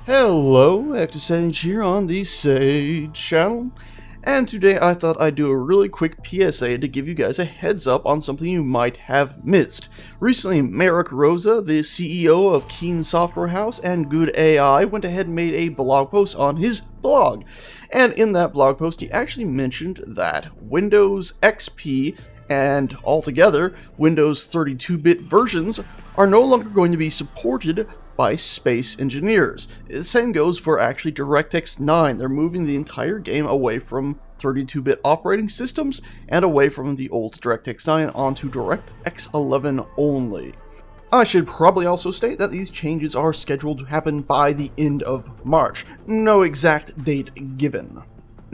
Hello, Active Sage here on the Sage channel, and today I thought I'd do a really quick PSA to give you guys a heads up on something you might have missed. Recently, Marek Rosa, the CEO of Keen Software House and Good AI, went ahead and made a blog post on his blog, and in that blog post he actually mentioned that Windows XP and altogether Windows 32-bit versions are no longer going to be supported by space engineers. The same goes for actually DirectX 9. They're moving the entire game away from 32-bit operating systems and away from the old DirectX 9 onto DirectX 11 only. I should probably also state that these changes are scheduled to happen by the end of March. No exact date given.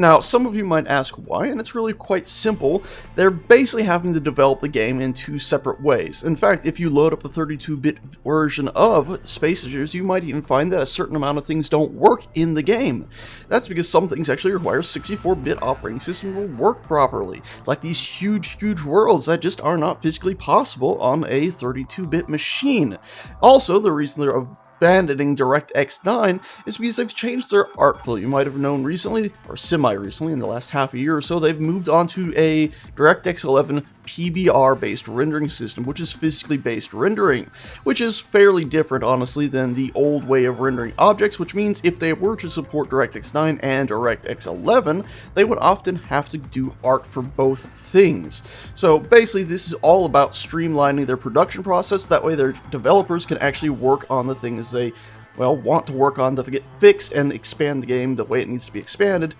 Now, some of you might ask why, and it's really quite simple. They're basically having to develop the game in two separate ways. In fact, if you load up the 32-bit version of Space Engineers, you might even find that a certain amount of things don't work in the game. That's because some things actually require 64-bit operating system to work properly, like these huge worlds that just are not physically possible on a 32-bit machine. Also, the reason they're abandoning DirectX 9 is because they've changed their art flow. You might have known recently, or semi-recently, in the last half a year or so, they've moved on to a DirectX 11 PBR-based rendering system, which is physically based rendering, which is fairly different, honestly, than the old way of rendering objects, which means if they were to support DirectX 9 and DirectX 11, they would often have to do art for both things. So basically, this is all about streamlining their production process. That way their developers can actually work on the things they, well, want to work on to get fixed and expand the game the way it needs to be expanded.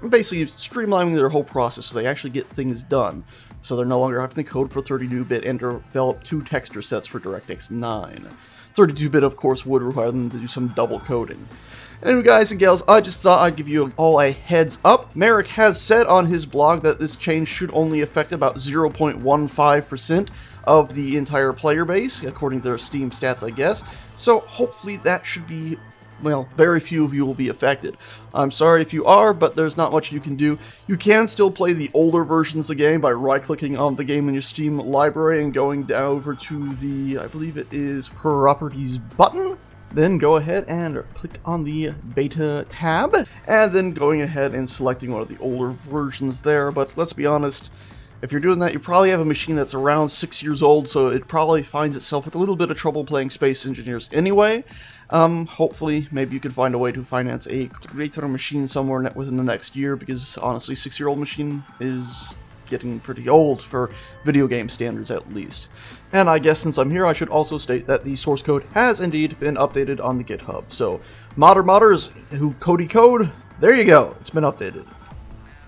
Basically streamlining their whole process so they actually get things done. So they're no longer having to code for 32-bit and develop two texture sets for DirectX 9. 32-bit, of course, would require them to do some double coding. Anyway, guys and gals, I just thought I'd give you all a heads up. Marek has said on his blog that this change should only affect about 0.15% of the entire player base, according to their Steam stats, I guess. So hopefully that should be, well, very few of you will be affected. I'm sorry if you are, but there's not much you can do. You can still play the older versions of the game by right-clicking on the game in your Steam library and going down over to the, I believe it is Properties button. Then go ahead and click on the beta tab, and then going ahead and selecting one of the older versions there. But let's be honest, if you're doing that, you probably have a machine that's around 6 years old, so it probably finds itself with a little bit of trouble playing Space Engineers anyway. Hopefully, maybe you can find a way to finance a greater machine somewhere within the next year, because honestly, 6-year-old machine is getting pretty old for video game standards at least. And I guess since I'm here, I should also state that the source code has indeed been updated on the GitHub. So, modders who code, there you go, it's been updated.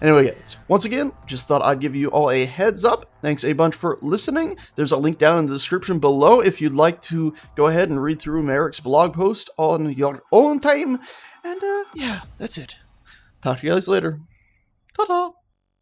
Anyway guys, once again, just thought I'd give you all a heads up. Thanks a bunch for listening. There's a link down in the description below if you'd like to go ahead and read through Marek's blog post on your own time. And yeah, that's it. Talk to you guys later. Ta-ta!